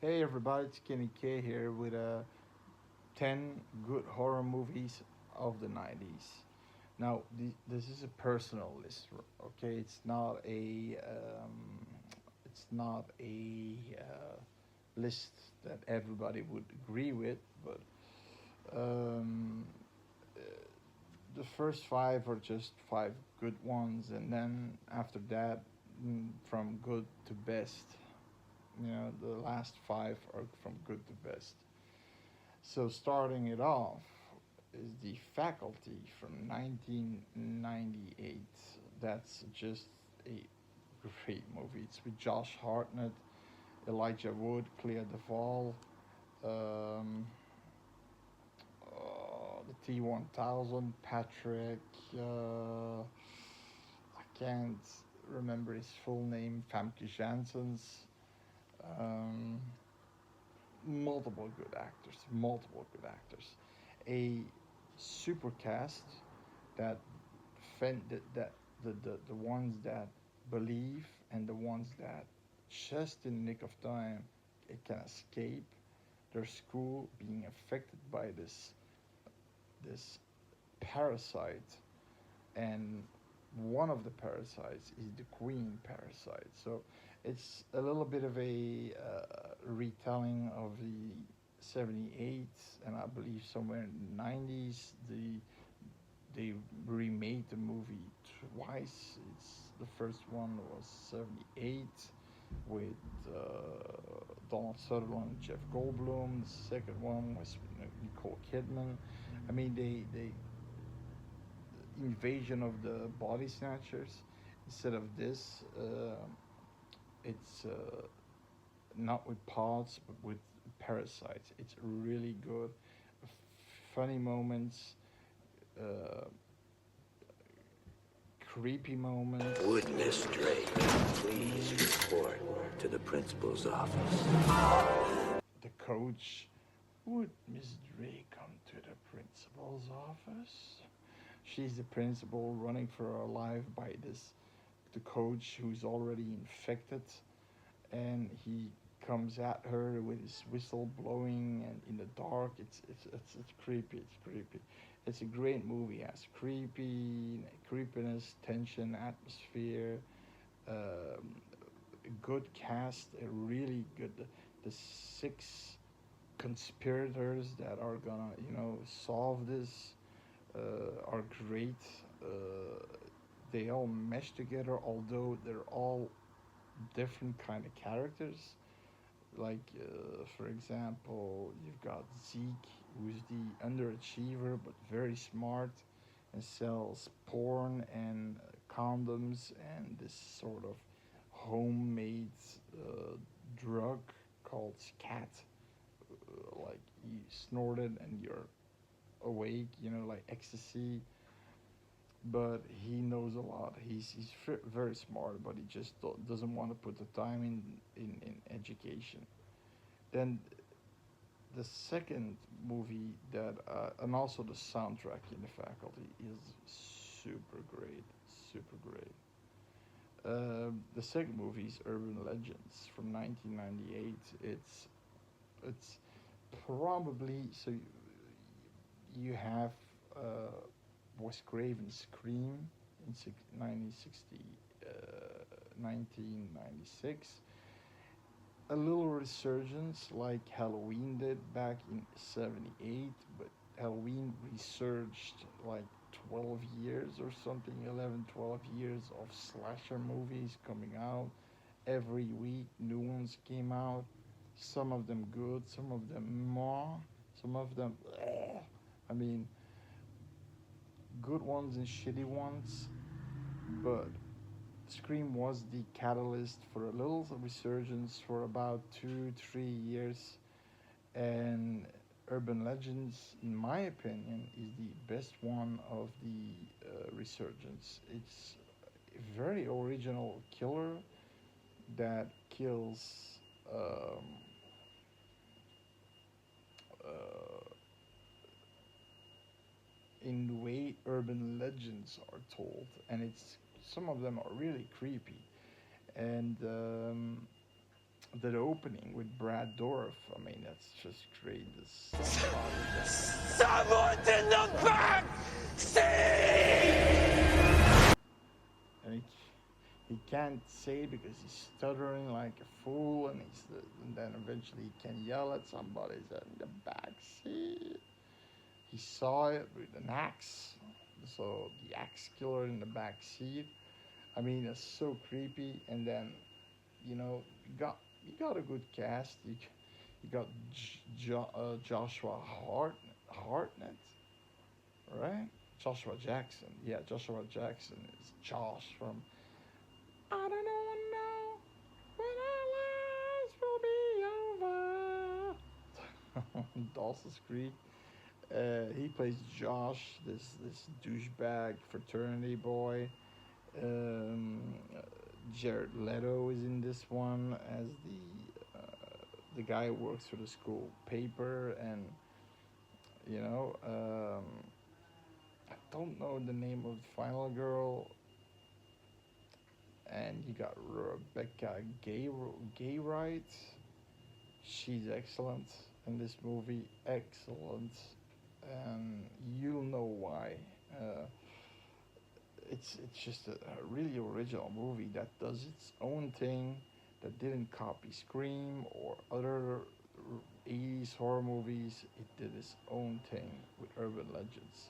Hey everybody, it's Kenny K here with 10 good horror movies of the 90s. Now, this is a personal list, okay? It's not a list that everybody would agree with, but um, uh, the first five are just five good ones, and then after that, from good to best. The last five are from good to best. So starting it off is The Faculty from 1998. That's just a great movie. It's with Josh Hartnett, Elijah Wood, Clea Duvall, um, the T-1000, Patrick. I can't remember his full name. Famke Janssens. Um, multiple good actors, a super cast that that the ones that believe and the ones that just in the nick of time it can escape their school being affected by this parasite, and one of the parasites is the queen parasite. So it's a little bit of a retelling of the 78, and I believe somewhere in the 90s they remade the movie twice. It's the first one was 78 with Donald Sutherland and Jeff Goldblum. The second one was with Nicole Kidman. I mean, they invasion of the body snatchers. Instead of this, it's not with pods but with parasites. It's really good. Funny moments, uh, creepy moments. Would Miss Drake please report to the principal's office? The coach, would Miss Drake come to the principal's office? She's the principal running for her life by the coach who's already infected, and he comes at her with his whistle blowing and in the dark. It's creepy. It's creepy. It's a great movie. It has creepiness, tension, atmosphere, um, a good cast, a really good. The six conspirators that are gonna solve this are great. They all mesh together, although they're all different kind of characters. Like, for example, you've got Zeke, who's the underachiever but very smart and sells porn and condoms and this sort of homemade drug called scat. Like, you snort it and you're awake, like ecstasy. But he knows a lot. He's very smart, but he just doesn't want to put the time in education. Then the second movie that and also the soundtrack in The Faculty is super great, super great. The second movie is Urban Legends from 1998. It's probably so you have Wes Craven's Scream in 1960, 1996. A little resurgence like Halloween did back in 78, but Halloween resurged like 12 years or something, 11, 12 years of slasher movies coming out. Every week, new ones came out. Some of them good, some of them more, some of them, I mean, good ones and shitty ones, but Scream was the catalyst for a little resurgence for about 2, 3 years, and Urban Legends, in my opinion, is the best one of the resurgence. It's a very original killer that kills um, uh, in the way urban legends are told, and it's some of them are really creepy. And the opening with Brad Dourif. I mean, that's just great. This somebody that Someone's in the back seat! and he can't say it because he's stuttering like a fool, and then eventually he can yell at somebody in the back seat. He saw it with an axe, so the axe killer in the back seat. I mean, it's so creepy. And then, you got a good cast. You got Joshua Hartnett, right? Joshua Jackson. Yeah, Joshua Jackson is Josh from I don't know now when our lives will be over. Dawson's Creek. He plays Josh, this douchebag fraternity boy. Um, Jared Leto is in this one as the guy who works for the school paper, and you know, I don't know the name of the final girl. And you got Rebecca Gaywright. She's excellent in this movie, excellent, and you'll know why. Uh, it's just a really original movie that does its own thing, that didn't copy Scream or other 80s horror movies. It did its own thing with urban legends.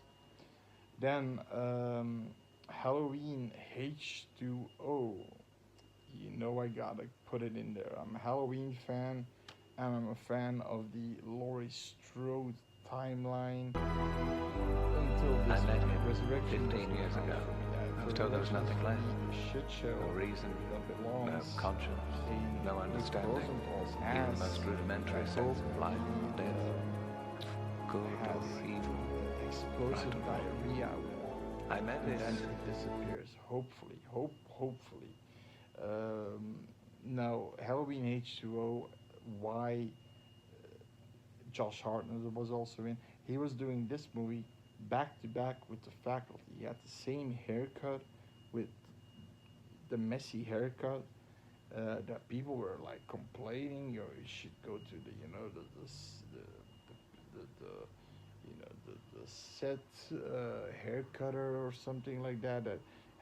Then Halloween H2O. You know I gotta put it in there. I'm a Halloween fan, and I'm a fan of the Laurie Strode timeline until I this met him resurrection 15 years ago. I was told there was nothing left. Shit show. No reason, that no belongs conscience, in no understanding, Rosenthal's even the ass. most rudimentary I sense hope of life and he, death, good has or evil. explosive right or wrong. diarrhea, I met and then this. it disappears. Hopefully. Now, Halloween H2O, why Josh Hartnett was also in. He was doing this movie back to back with the faculty. He had the same haircut with the messy haircut that people were like complaining. You should go to the the set hair cutter or something like that.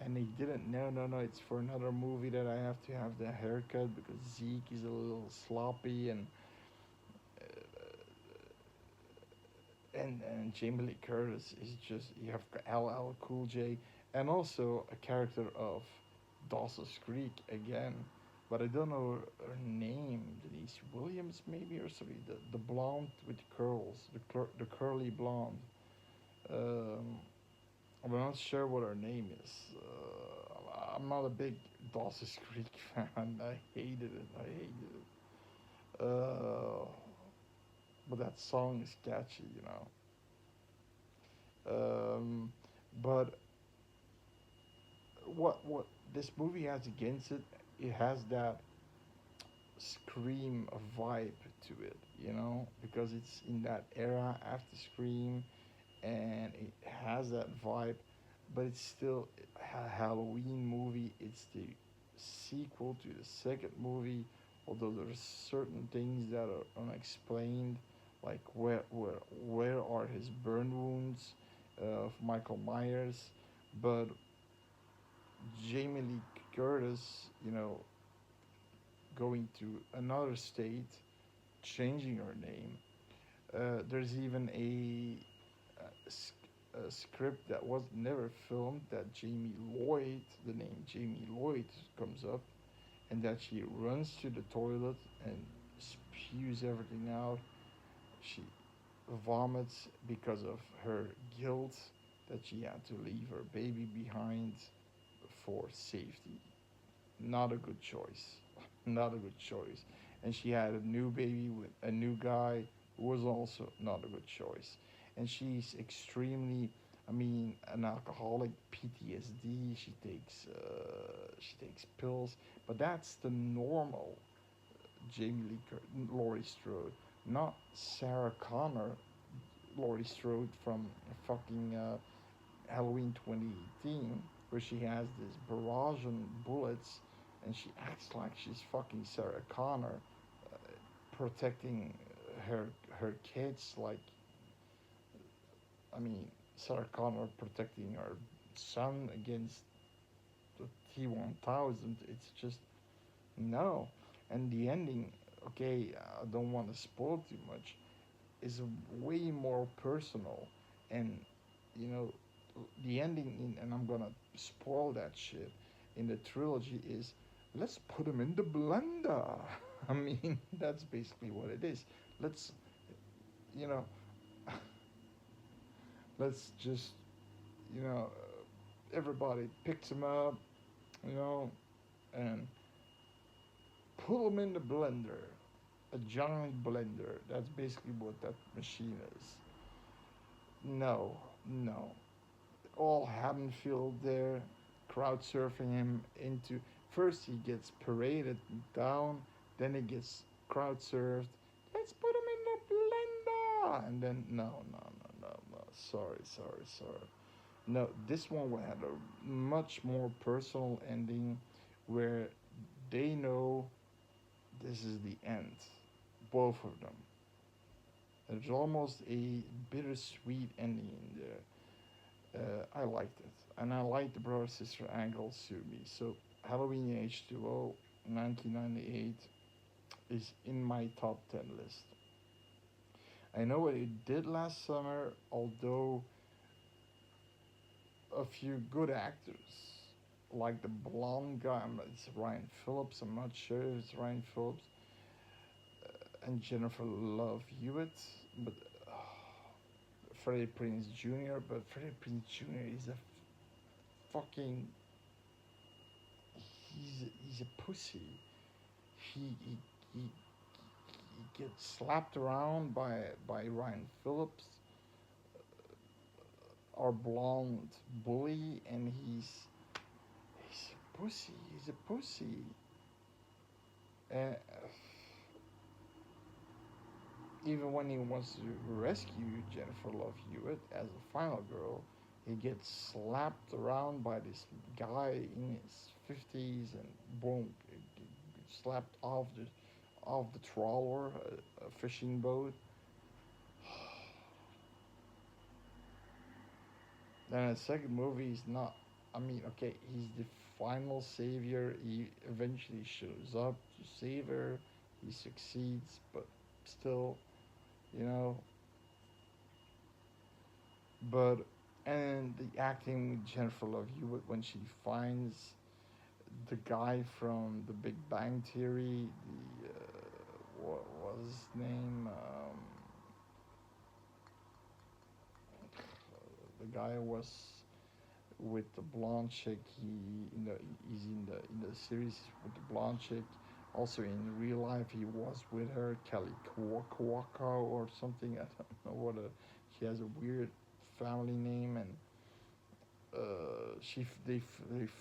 And he didn't. No. It's for another movie that I have to have the haircut because Zeke is a little sloppy and Jamie Lee Curtis is just you have LL Cool J and also a character of Dawson's Creek again, but I don't know her name. Denise Williams maybe or something. The blonde with the curls, the curly blonde. Um, I'm not sure what her name is. I'm not a big Dawson's Creek fan. I hated it. But that song is catchy. But what this movie has against it, it has that Scream vibe to it, because it's in that era after Scream, and it has that vibe, but it's still a Halloween movie. It's the sequel to the second movie, although there's certain things that are unexplained, like where are his burn wounds of Michael Myers, but Jamie Lee Curtis, going to another state, changing her name. There's even a script that was never filmed that the name Jamie Lloyd comes up, and that she runs to the toilet and spews everything out. She vomits because of her guilt that she had to leave her baby behind for safety. Not a good choice. Not a good choice. And she had a new baby with a new guy who was also not a good choice. And she's extremely, I mean, an alcoholic, PTSD. She takes pills, but that's the normal Laurie Strode, not Sarah Connor, Laurie Strode from fucking Halloween 2018, where she has this barrage of bullets and she acts like she's fucking Sarah Connor, protecting her her kids. Like, I mean, Sarah Connor protecting her son against the T-1000. It's just no. And the ending, okay, I don't want to spoil too much, is way more personal. And, you know, the ending, and I'm gonna spoil that shit, in the trilogy is, let's put him in the blender. I mean, that's basically what it is. Let's, you know, let's just, everybody picks him up, you know, and pull him in the blender, a giant blender. That's basically what that machine is. No, no. All Haddonfield there, crowd surfing him into. First, he gets paraded down, then he gets crowd surfed. Let's put him in the blender! And then, no, no, no, no, no. Sorry, sorry, sorry. No, this one had a much more personal ending where they know this is the end. Both of them. There's almost a bittersweet ending in there. I liked it. And I liked the brother sister angle to me. So Halloween H2O 1998 is in my top 10 list. I know what it did last summer, although a few good actors, like the blonde guy, it's Ryan Phillips, I'm not sure if it's Ryan Phillips, and Jennifer Love Hewitt, but Freddie Prinze Jr., but Freddie Prinze Jr. is a fucking, he's a pussy. He, he, he, he gets slapped around by Ryan Phillips, our blonde bully, and he's a pussy. He's a pussy. Uh, Even when he wants to rescue Jennifer Love Hewitt as a final girl, he gets slapped around by this guy in his 50s and boom, slapped off the trawler, a fishing boat. Then the second movie is not. I mean, okay, he's the final savior. He eventually shows up to save her. He succeeds, but still, you know, but and the acting with Jennifer Love Hewitt when she finds the guy from The Big Bang Theory, what was his name? The guy was with the blonde chick. He's in the series with the blonde chick. Also in real life, he was with her, Kelly Kowalka or something. I don't know what a. She has a weird family name, and they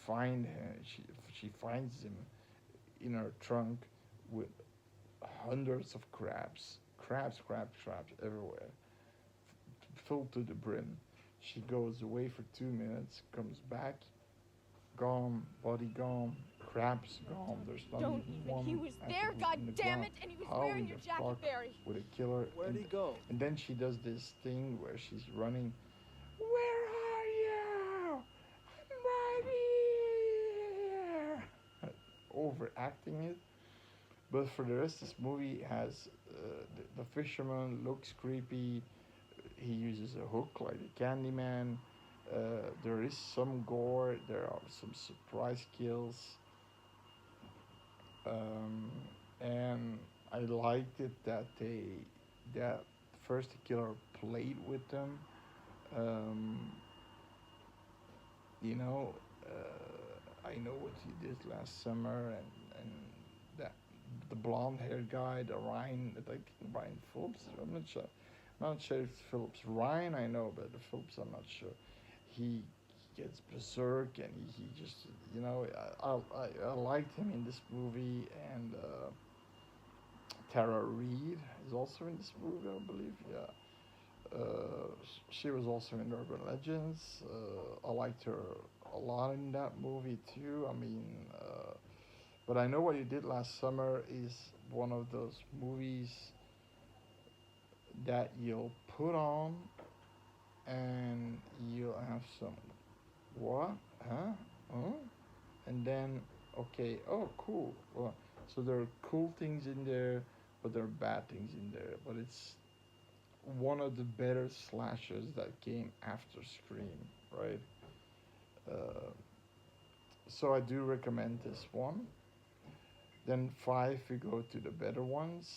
find her. She finds him in her trunk with hundreds of crabs everywhere, filled to the brim. She goes away for 2 minutes, comes back, gone, body gone, crabs gone. There's not Don't even even. one. He was at there, the, God in the damn ground. it, and he was How wearing in your the jacket, fuck Barry. would a killer? Where'd he go? And then she does this thing where she's running. Where are you? I'm right here. Overacting it. But for the rest, this movie has the fisherman looks creepy. He uses a hook like the Candyman. There is some gore. There are some surprise kills. Um, and I liked it that first the killer played with them. Um, you know, I know what he did last summer, and that the blonde haired guy, the Ryan, I think Ryan Phillips. I'm not sure. I'm not sure if it's Phillips. Ryan, I know, but the Phillips, I'm not sure. He gets berserk, and he just, I liked him in this movie, and Tara Reid is also in this movie, I believe. Yeah, she was also in Urban Legends. I liked her a lot in that movie too. I mean, But I know what you did last summer is one of those movies that you'll put on and you'll have some what? Huh? Oh? And then okay, oh cool. Well, so there are cool things in there, but there are bad things in there. But it's one of the better slashers that came after Scream, right? Uh, so I do recommend this one. Then five, we go to the better ones.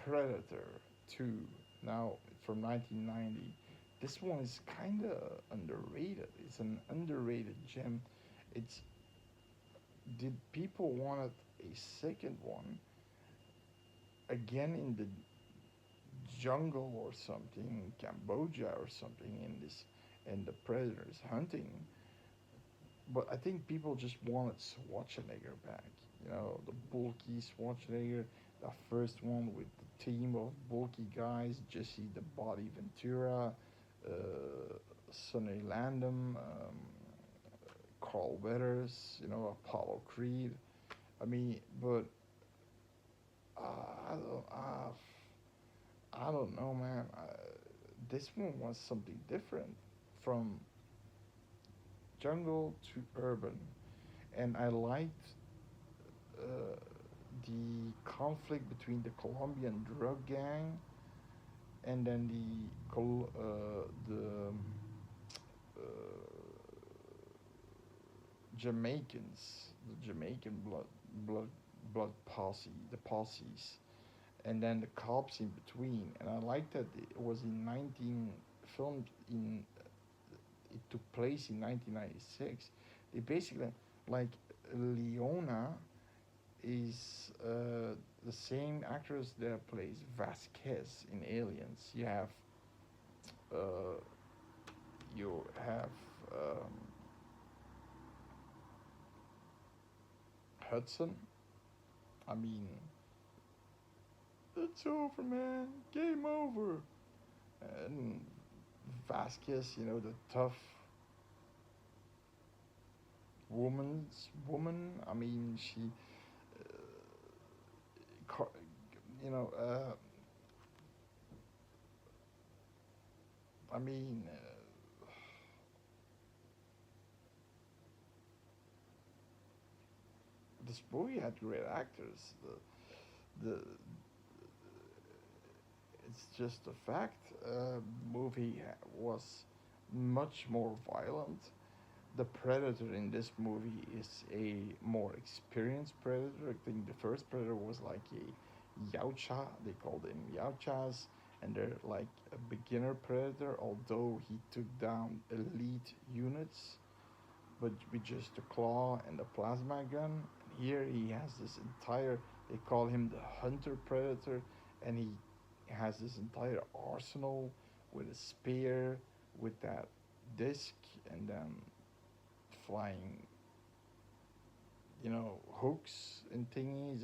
Predator 2, now from 1990. This one is kind of underrated. It's an underrated gem. It's did people wanted a second one again in the jungle or something, Cambodia or something in this, and the predators hunting. But I think people just wanted Schwarzenegger back. You know, the bulky Schwarzenegger, the first one with the team of bulky guys, Jesse the Body Ventura, uh, Sonny Landham, Carl Weathers, you know, Apollo Creed. I mean, but I don't, I don't know, man. This one was something different from jungle to urban, and I liked uh, the conflict between the Colombian drug gang and then uh, Jamaicans, the Jamaican blood blood posse, the posses, and then the cops in between. And I like that it was in 19 filmed in it took place in 1996. They basically like Leona is the same actress that plays Vasquez in Aliens. Uh, you have Hudson. I mean, it's over, man. Game over. And Vasquez, you know, the tough woman. I mean, she, you know, I mean, this movie had great actors. The it's just a fact. Movie was much more violent. The predator in this movie is a more experienced predator. I think the first predator was like a Yautja. They called them Yautjas, and they're like a beginner predator. Although he took down elite units, but with just the claw and the plasma gun. Here he has this entire. They call him the hunter predator, and he has this entire arsenal with a spear, with that disc, and then flying, you know, hooks and thingies,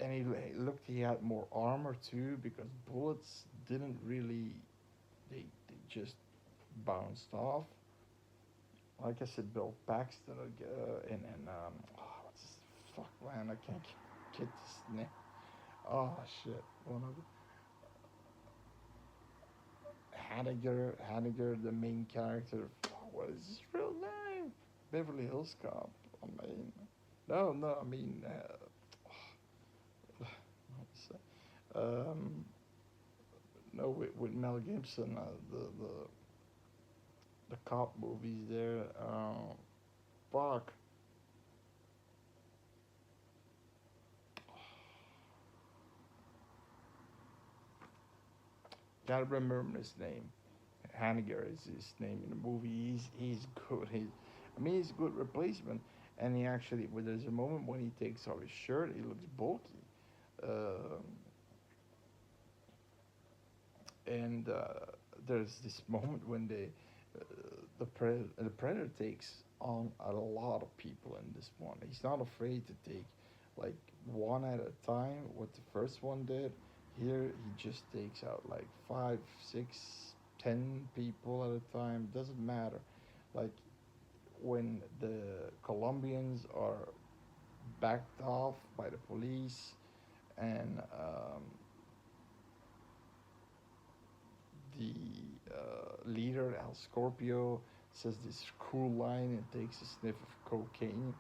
and he looked he had more armor too because bullets didn't really they just bounced off. Like I said, Bill Paxton and what's his fuck man? I can't get this name. Oh shit, one of the Hanniger, the main character. What is his real name? Beverly Hills Cop. I mean, no. I mean, um, no, with Mel Gibson, the cop movies there. Fuck. Can't remember his name. Hanniger is his name in the movie. He's good. I mean, he's a good replacement. And he actually, well, there's a moment when he takes off his shirt, he looks bulky. Um and there's this moment when the predator takes on a lot of people in this one. He's not afraid to take like one at a time. What the first one did, here he just takes out like five, six, 10 people at a time. Doesn't matter. Like when the Colombians are backed off by the police, and the leader El Scorpio says this cool line and takes a sniff of cocaine.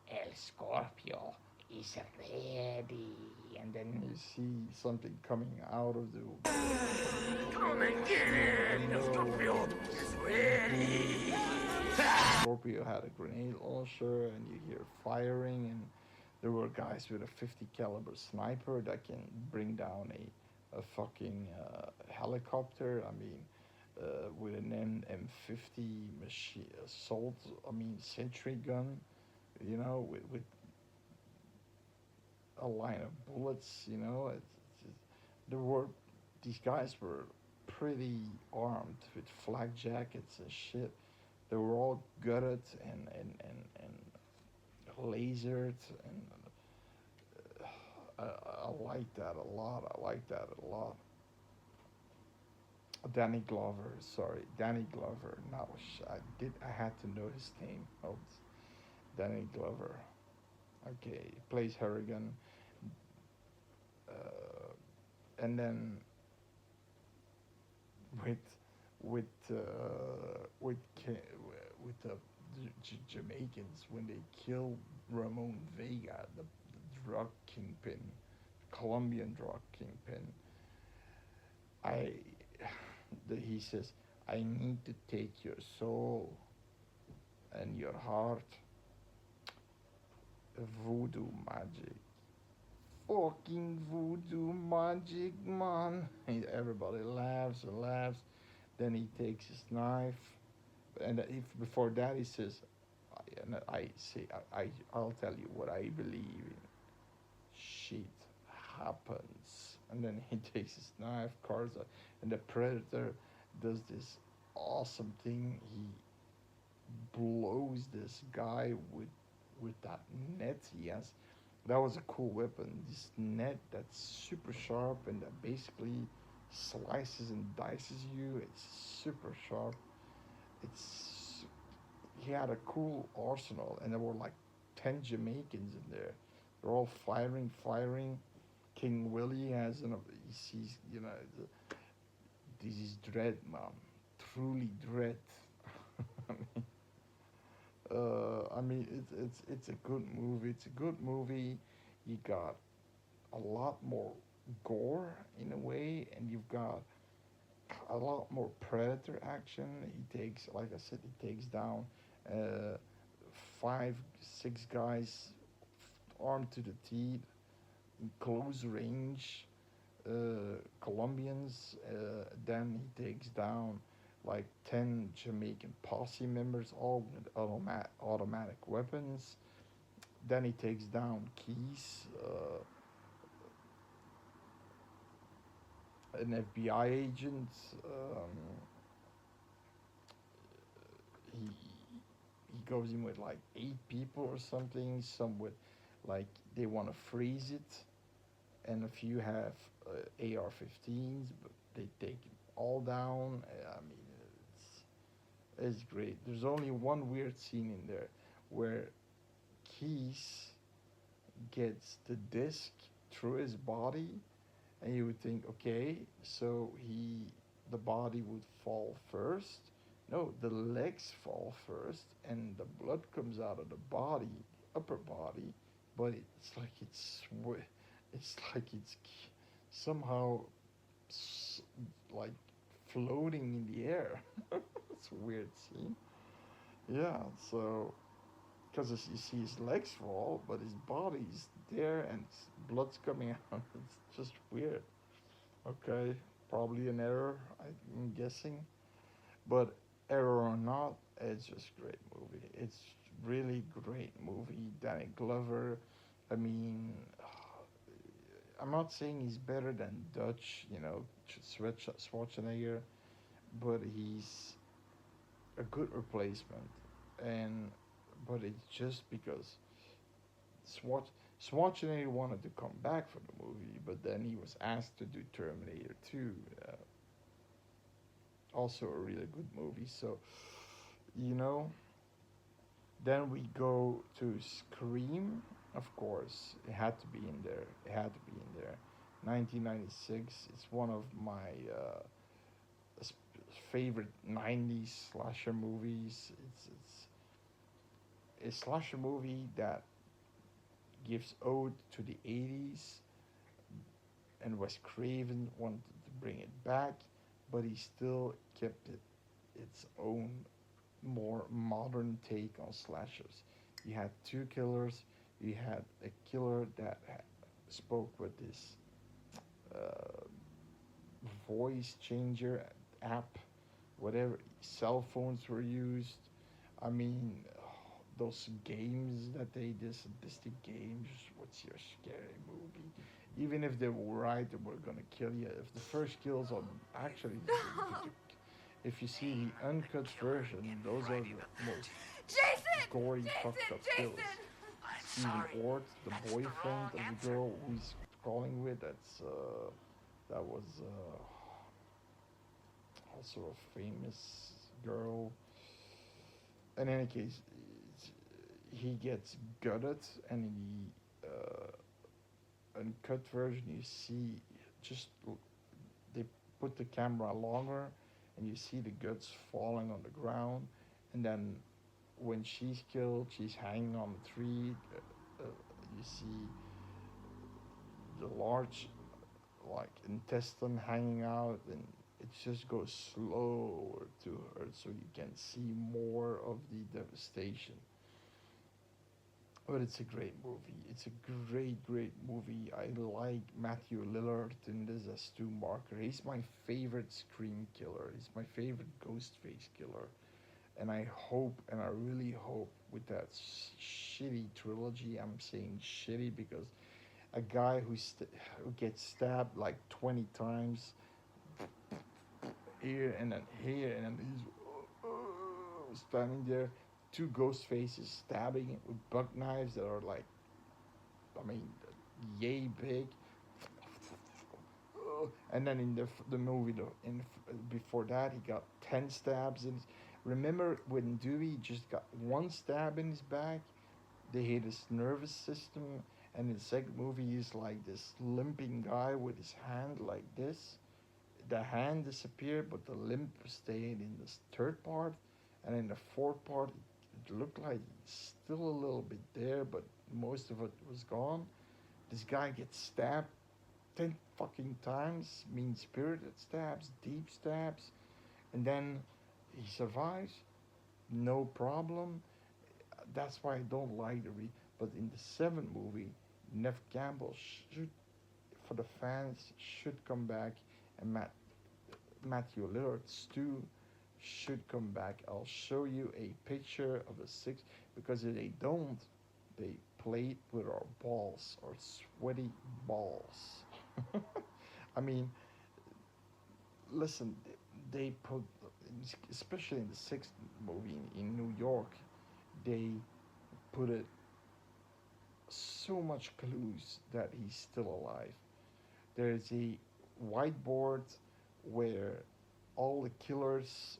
El Scorpio is ready, and then you see something coming out of the. Come and get it! El Scorpio is ready! Scorpio had a grenade launcher, and you hear firing, and there were guys with a 50 caliber sniper that can bring down a fucking helicopter. I mean, with an M50 machine assault. I mean, sentry gun. You know, with a line of bullets. You know, there were these guys were pretty armed with flak jackets and shit. They were all gutted and lasered, and I like that a lot. I like that a lot. Danny Glover, sorry, Danny Glover. Now I had to know his name. Oh, Danny Glover. Okay, he plays Harrigan, and then with with with with the Jamaicans when they killed Ramon Vega, the drug kingpin, Colombian drug kingpin. I he says, I need to take your soul and your heart. Voodoo magic. Fucking voodoo magic, man. Everybody laughs and laughs. Then he takes his knife, and if before that he says, and I say, I'll tell you what I believe in. Shit happens, and then he takes his knife, carves it, and the predator does this awesome thing. He blows this guy with that net he has. That was a cool weapon. This net that's super sharp and that basically slices and dices you. It's super sharp. It's He had a cool arsenal, and there were like 10 Jamaicans in there. They're all firing. King Willie has he sees this is dread, man, truly dread. I mean, it's a good movie. It's a good movie. You got a lot more gore in a way, and you've got a lot more predator action. He takes, like I said, he takes down uh, 5, 6 guys armed to the teeth in close range. Colombians. Then he takes down like 10 Jamaican posse members, all with automatic weapons. Then he takes down Keys, an FBI agent. He he goes in with like 8 people or something. Some with like they want to freeze it, and a few have AR-15s, but they take it all down. I mean, it's great. There's only one weird scene in there where Keys gets the disc through his body, and you would think, okay, so the body would fall first. No, the legs fall first, and the blood comes out of the body, upper body, but it's like it's somehow like floating in the air. It's a weird scene. Yeah, so because you see his legs fall, but his body's there and blood's coming out. It's just weird. Okay, probably an error, I'm guessing, but error or not, it's just great movie. It's really great movie. Danny Glover. I mean, I'm not saying he's better than Dutch, Schwarzenegger, but he's a good replacement. And but it's just because Schwarzenegger wanted to come back for the movie, but then he was asked to do Terminator 2, also a really good movie. So, you know, Then we go to Scream. Of course, it had to be in there. It had to be in there. 1996. It's one of my favorite 90s slasher movies. It's a slasher movie that gives ode to the 80s, and Wes Craven wanted to bring it back, but he still kept it its own more modern take on slashers. You had two killers. You had a killer that spoke with this uh, voice changer app, whatever cell phones were used. I mean, those games that they did, sadistic games. What's your scary movie? Even if they were right, they were gonna kill you. If the first kills on actually, if you see the uncut version, those are the most Jason! gory, fucked Jason! up kills. Stephen Ort, the boyfriend of the girl who he's calling with, that was also a famous girl. In any case, he gets gutted, and in the uncut version, you see just they put the camera longer, and you see the guts falling on the ground, and then when she's killed, she's hanging on the tree. You see the large like intestine hanging out, and it just goes slower to her so you can see more of the devastation. But it's a great movie. It's a great movie. I like Matthew Lillard in this as Stu Marker. He's my favorite Scream killer. He's my favorite Ghostface killer. And I hope, and I really hope, with that shitty trilogy, I'm saying shitty because a guy who gets stabbed like 20 times here and then he's standing there, two ghost faces stabbing it with buck knives that are like, I mean, yay big. And then in the movie, before that, he got 10 stabs. And remember when Dewey just got one stab in his back? They hit his nervous system. And in the second movie, he's like this limping guy with his hand like this. The hand disappeared, but the limp stayed in the third part. And in the fourth part, it looked like still a little bit there, but most of it was gone. This guy gets stabbed 10 fucking times, mean spirited stabs, deep stabs, and then he survives, no problem. That's why I don't like but in the seventh movie, Nev Campbell should, for the fans, should come back, and Matthew Lillard, Stu, should come back. I'll show you a picture of the six, because if they don't, they played with our balls, our sweaty balls. I mean, listen, they put, especially in the sixth movie in New York, they put it so much clues that he's still alive. There's a whiteboard where all the killers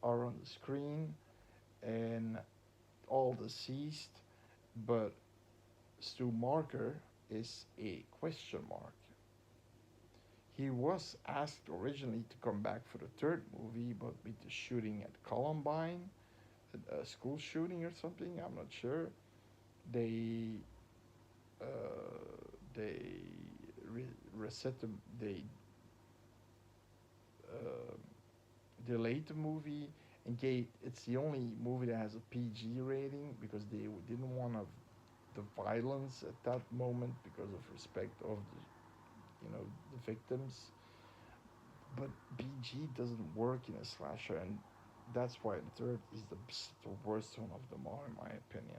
are on the screen and all deceased, but Stu Marker is a question mark. He was asked originally to come back for the third movie, but with the shooting at Columbine, a school shooting or something, I'm not sure. They uh, they reset the they uh, delayed the movie and gave it's the only movie that has a PG rating because they didn't want the violence at that moment because of respect of the victims. But PG doesn't work in a slasher, and that's why the third is the worst one of them all, in my opinion.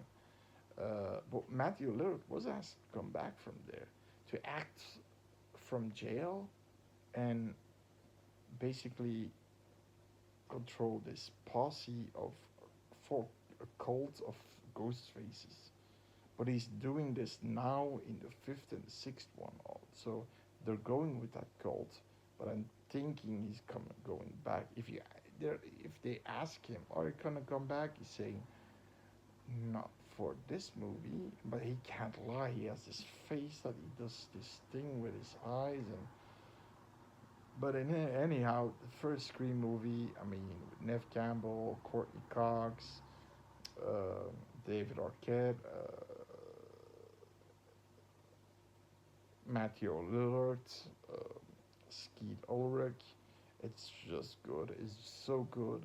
But Matthew Lillard was asked to come back from there to act from jail and basically control this posse of folk, a cult of ghost faces. But he's doing this now in the fifth and sixth one. So they're going with that cult, but I'm thinking he's going back. If they ask him, "Are you gonna come back?" He's saying, not for this movie, but he can't lie. He has this face that he does this thing with his eyes, and but anyhow, the first Scream movie. I mean, with Nev Campbell, Courtney Cox, uh, David Arquette, Matthew Lillard, uh, Skeet Ulrich. It's just good. It's so good.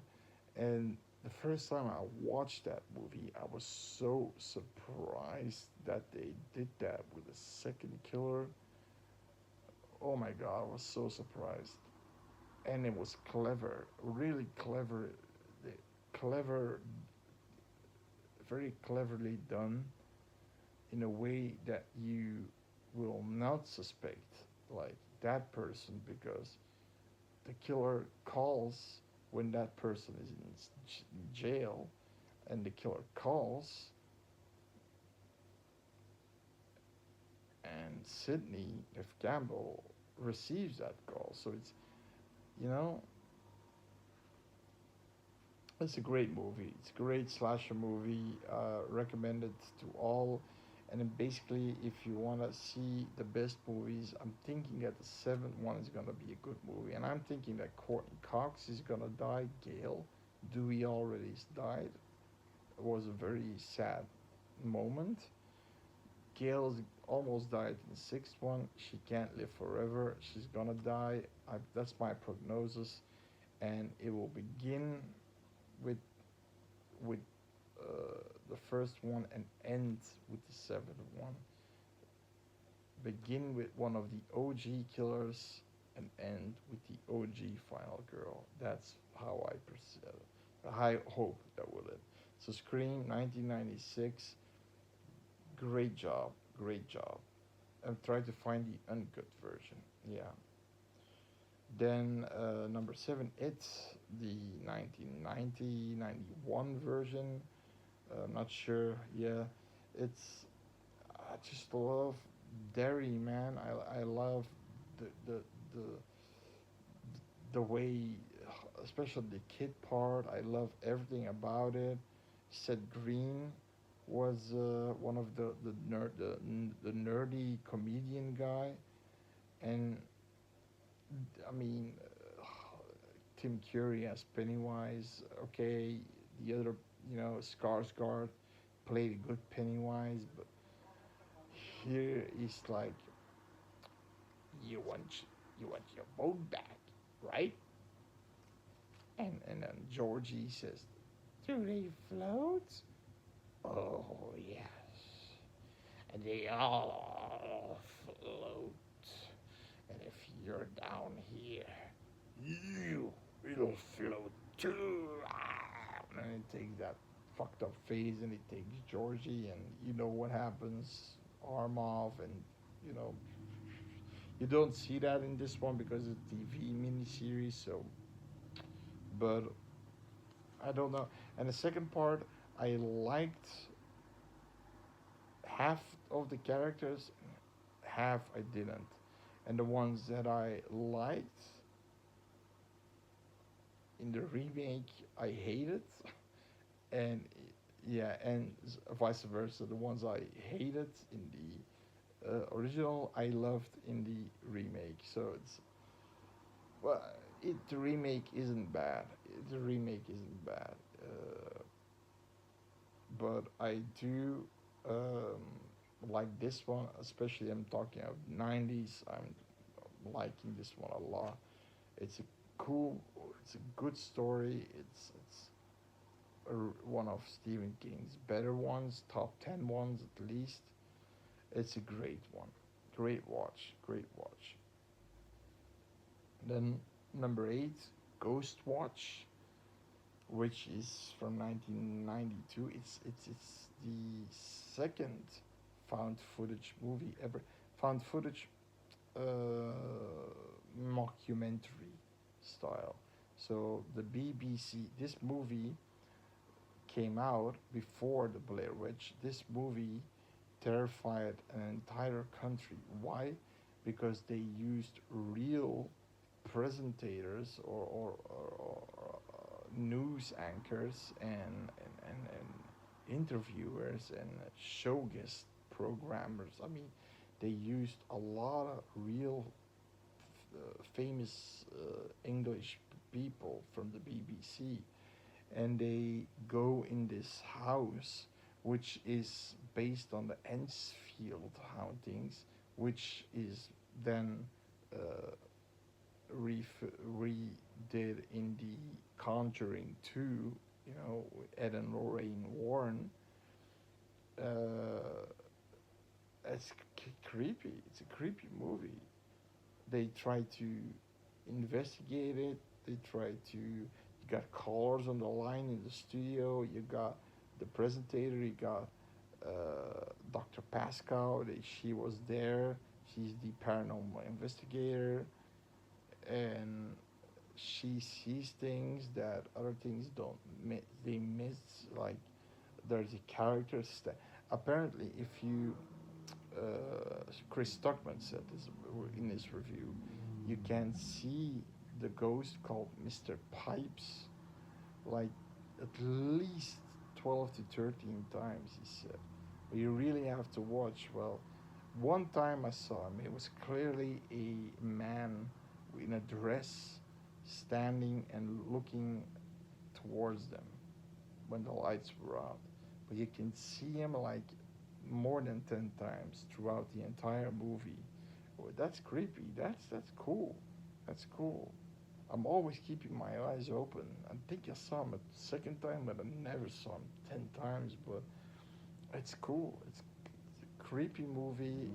And the first time I watched that movie, I was so surprised that they did that with the second killer. Oh my god, I was so surprised. And it was clever, really clever, clever, very cleverly done in a way that you will not suspect like that person because the killer calls when that person is in jail and the killer calls and Sydney, if Campbell, receives that call. So it's, you know, it's a great movie. It's a great slasher movie. Recommended to all. And then basically, if you want to see the best movies, I'm thinking that the seventh one is going to be a good movie. And I'm thinking that Courtney Cox is going to die. Gail Dewey already died. It was a very sad moment. Gail's almost died in the sixth one. She can't live forever. She's going to die. That's my prognosis. And it will begin with with the first one and end with the seventh one. Begin with one of the OG killers and end with the OG final girl. That's how I perceive it. I hope that will it. So Scream 1996, great job, great job. I'm trying to find the uncut version. Yeah. Then number seven, it's the 1990 91 version. I'm not sure. Yeah, it's. I just love Derry, man. I love the the the the way, especially the kid part. I love everything about it. Seth Green was one of the nerdy comedian guy, and I mean, Tim Curry as Pennywise. Okay, the other, Skarsgård played a good Pennywise, but here is like you want your boat back, right? And then Georgie says, "Do they float?" Oh yes, and they all float. And if you're down here, you will float too. And he takes that fucked up face and he takes Georgie, and you know what happens, arm off, and you know you don't see that in this one because it's a TV miniseries. So, but I don't know. And the second part, I liked half of the characters, half I didn't, and the ones that I liked in the remake I hated, and yeah, and vice versa. The ones I hated in the original, I loved in the remake. So it's well, the remake isn't bad. The remake isn't bad, but I do like this one, especially. I'm talking of 90's. I'm liking this one a lot. It's a cool. It's a good story. It's one of Stephen King's better ones, top 10 ones at least. It's a great one. Great watch. Great watch. Then number 8, Ghost Watch, which is from 1992. It's the second found footage movie ever. Found footage mockumentary style. So the BBC, this movie came out before the Blair Witch. This movie terrified an entire country. Why? Because they used real presentators or news anchors and interviewers and show guest programmers. I mean, they used a lot of real famous English people from the BBC, and they go in this house, which is based on the Enfield hauntings, which is then uh, redid in the Conjuring 2, Ed and Lorraine Warren. Uh, it's creepy. It's a creepy movie. They try to investigate it. They try to. You got callers on the line in the studio. You got the presenter. You got Dr. Pascal. She was there. She's the paranormal investigator, and she sees things that other things don't. They miss. Like there's a character. Apparently, if you Chris Stockman said this in his review, you can see the ghost called Mr. Pipes like at least 12 to 13 times, he said. But you really have to watch. Well, one time I saw him, it was clearly a man in a dress standing and looking towards them when the lights were out. But you can see him like more than 10 times throughout the entire movie. Oh, that's creepy. That's cool. That's cool. I'm always keeping my eyes open. I think I saw him a second time, but I never saw him 10 times. But it's cool. It's a creepy movie.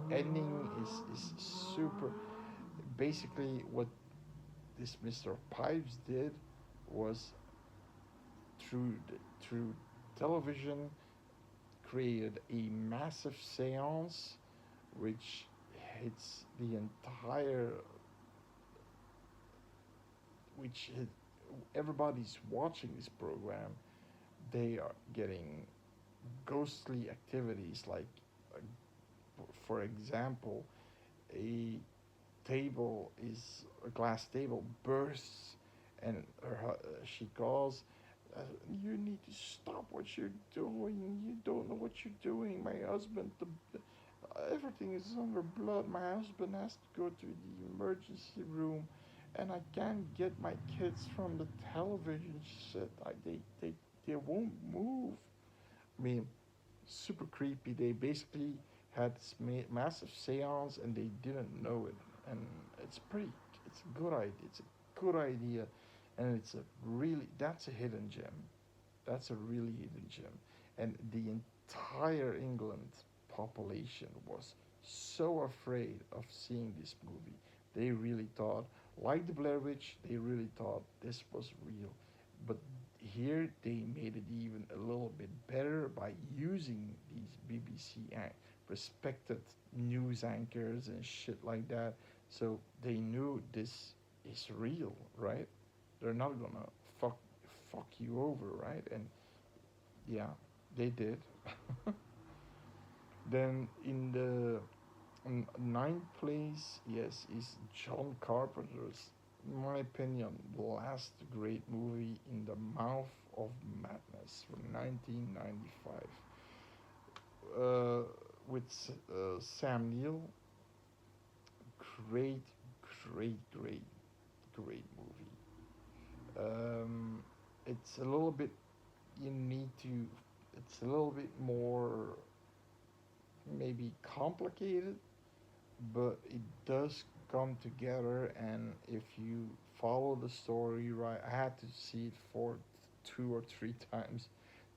The ending is super. Basically, what this Mr. Pipes did was through television created a massive seance which hits the entire which hit, everybody's watching this program. They are getting ghostly activities like uh, for example, a a glass table bursts, and she calls, you need to stop what you're doing. You don't know what you're doing. My husband, everything is under blood. My husband has to go to the emergency room, and I can't get my kids from the television. She said, they won't move. I mean, super creepy. They basically had this massive seance, and they didn't know it. And it's pretty. It's a good idea. It's a good idea, and it's a really that's a hidden gem. That's a really hidden gem. And the entire England population was so afraid of seeing this movie. They really thought, like the Blair Witch, they really thought this was real. But here they made it even a little bit better by using these BBC respected news anchors and shit like that. So they knew this is real, right? They're not gonna fuck fuck you over, right? And yeah, they did. Then in the ninth place, yes, is John Carpenter's, in my opinion, the last great movie, In the Mouth of Madness from 1995, with Sam Neill. Great, great, great movie. It's a little bit, you need to, it's a little bit more maybe complicated, but it does come together. And if you follow the story right, I had to see it for 2 or 3 times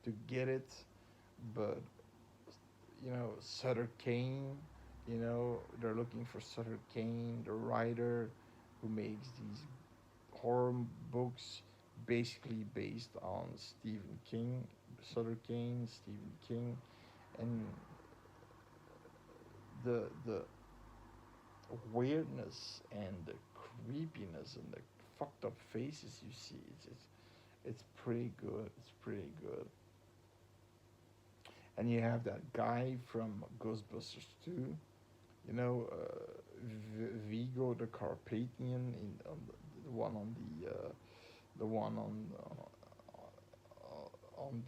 to get it. But Sutter Kane, they're looking for Sutter Kane, the writer who makes these horror books basically based on Stephen King, Sutter Kane, Stephen King, and the weirdness and the creepiness and the fucked up faces you see. It's pretty good. It's pretty good. And you have that guy from Ghostbusters 2, Vigo the Carpathian, the one on the one on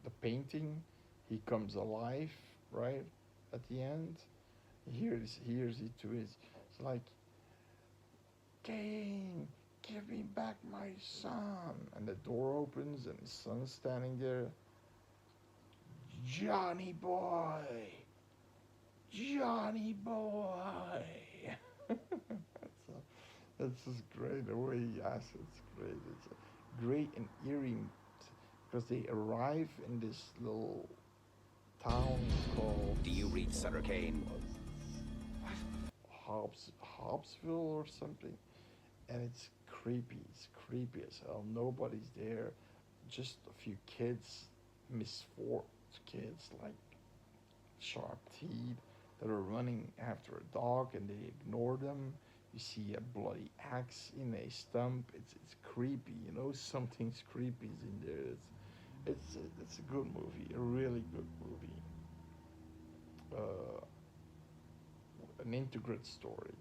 the painting, he comes alive, right? At the end, hears it to his. It's like, Cain, give me back my son. And the door opens, and his son's standing there. Johnny boy, Johnny boy. That's just great. The way he asks, it's great. It's great and eerie because they arrive in this little town called Do you read Sutter Kane? Hobbsville or something, and it's creepy. It's creepy as hell. Nobody's there. Just a few kids, misfortunate kids like sharp teeth that are running after a dog, and they ignore them. You see a bloody axe in a stump. It's creepy. You know something's creepy is in there. It's a good movie. A really good movie. Uh, an integrated story.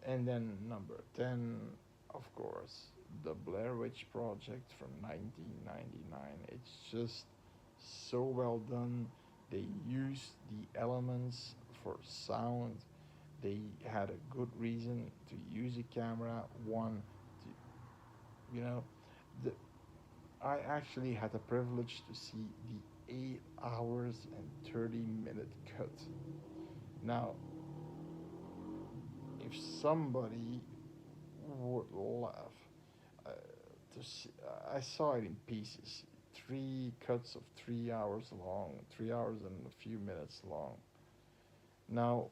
And then number 10, of course, the Blair Witch Project from 1999. It's just so well done. They used the elements for sound. They had a good reason to use a camera. One, to, you know, the, I actually had the privilege to see the 8 hours and 30-minute cut. Now, if somebody would laugh, uh, I saw it in pieces. Three cuts of 3 hours long, 3 hours and a few minutes long. Now,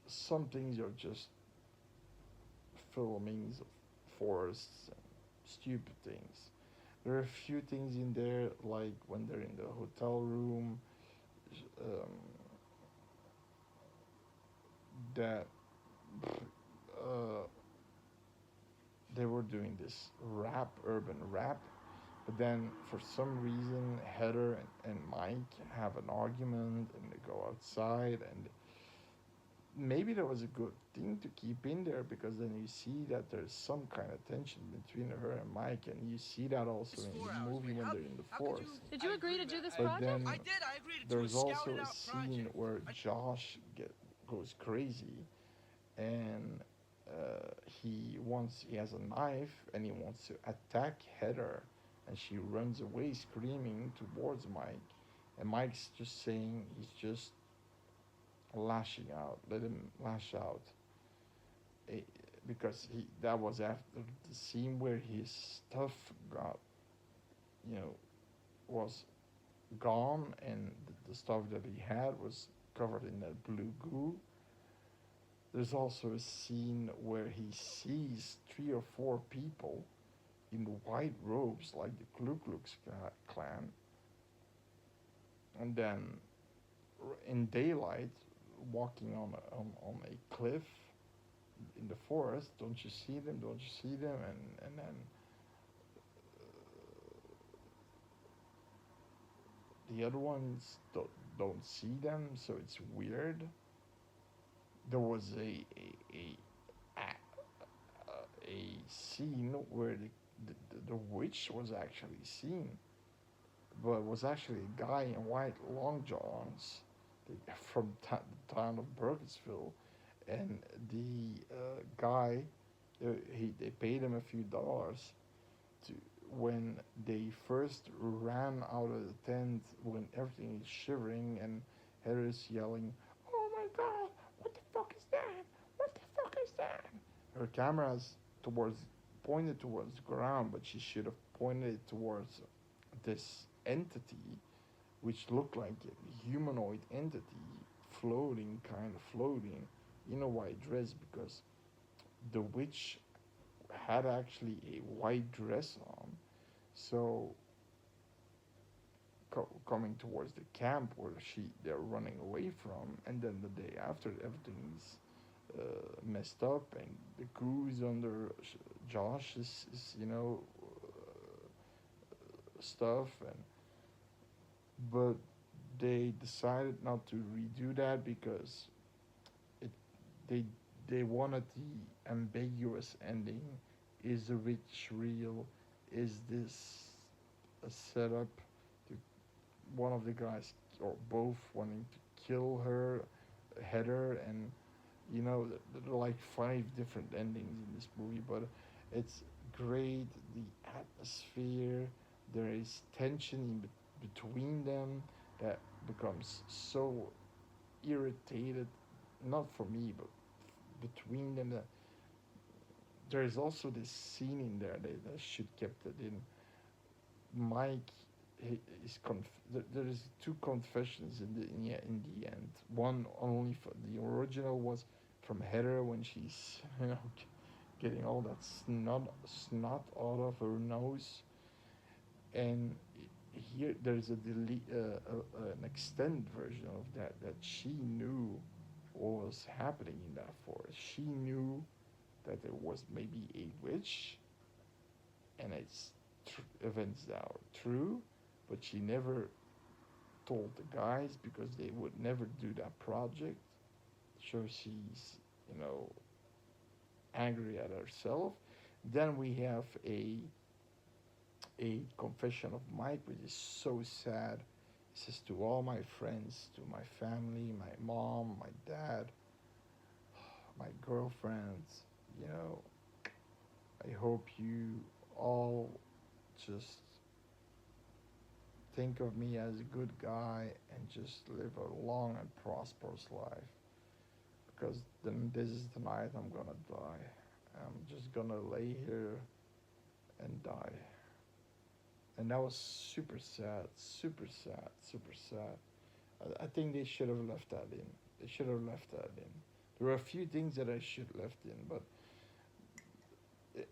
some things are just filmings of forests and stupid things. There are a few things in there, like when they're in the hotel room, um, that uh, they were doing this urban rap, but then for some reason, Heather and Mike have an argument and they go outside, and maybe that was a good thing to keep in there because then you see that there's some kind of tension between her and Mike, and you see that also in the movie when they're in the forest. Did you agree to do this But project? then I did. I agreed to there's a also scouted a out scene project. where Josh goes crazy, and he has a knife and he wants to attack Heather, and she runs away screaming towards Mike, and Mike's just saying he's just lashing out. Let him lash out. Eh, because that was after the scene where his stuff got, you know, was gone, and the stuff that he had was covered in that blue goo. There's also a scene where he sees 3 or 4 people in white robes like the Ku Klux Klan, and then in daylight, walking on a cliff in the forest. Don't you see them? Don't you see them? And then the other ones don't see them, so it's weird. There was a scene where the witch was actually seen, but it was actually a guy in white long johns from the town of Burkittsville, and the guy, they paid him a few dollars to when they first ran out of the tent when everything is shivering and Heather is yelling, "Oh my God! What the fuck is that? What the fuck is that?" Her camera's towards pointed towards the ground, but she should have pointed it towards this entity, which looked like a humanoid entity floating, kind of floating in a white dress, because the witch had actually a white dress on. So coming towards the camp where they're running away from, and then the day after everything's messed up and the crew is under Josh's stuff, and but they decided not to redo that because it they they wanted the ambiguous ending Is the witch real? Is this a setup? To one of the guys or both wanting to kill her, Heather, and there are like five different endings in this movie, but it's great. The atmosphere, there is tension between them that becomes so irritated, not for me, but between them. That there is also this scene in there that I should kept it in. Mike is there is two confessions in the end. One only for the original was from Heather when she's getting all that snot out of her nose, and here there's an extended version of that she knew what was happening in that forest. She knew that there was maybe a witch, and it's events that are true, but she never told the guys because they would never do that project. So she's, you know, angry at herself. Then we have a confession of Mike, which is so sad. He says to all my friends, to my family, my mom, my dad, my girlfriends, you know, I hope you all just think of me as a good guy and just live a long and prosperous life. Because then this is the night I'm gonna die. I'm just gonna lay here and die. And that was super sad, super sad, super sad. I think they should have left that in. They should have left that in. There were a few things that I should have left in, but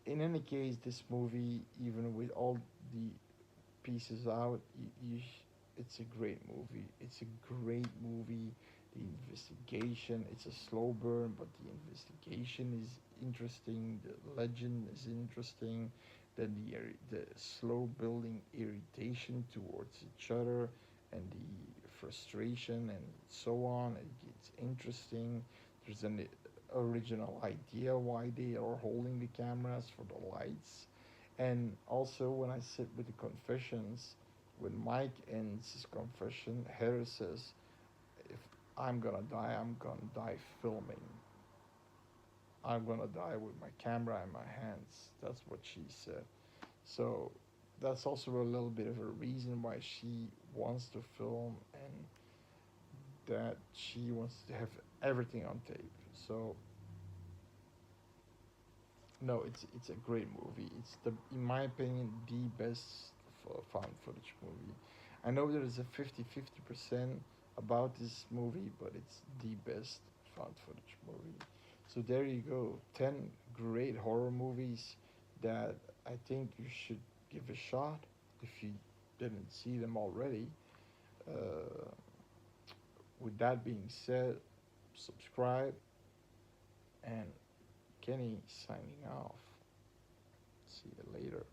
in any case, this movie, even with all the pieces out, it's a great movie. It's a great movie. The investigation, it's a slow burn, but the investigation is interesting. The legend is interesting. Then the slow building irritation towards each other and the frustration and so on. It gets interesting. There's an original idea why they are holding the cameras for the lights. And also, when I sit with the confessions, when Mike ends his confession, Heather says, if I'm gonna die, I'm gonna die filming. I'm gonna die with my camera in my hands. That's what she said. So that's also a little bit of a reason why she wants to film and that she wants to have everything on tape. So no, it's a great movie. It's in my opinion, the best found footage movie. I know there is a 50-50% about this movie, but it's the best found footage movie. So there you go, 10 great horror movies that I think you should give a shot if you didn't see them already. Uh, with that being said, subscribe, and Kenny signing off. See you later.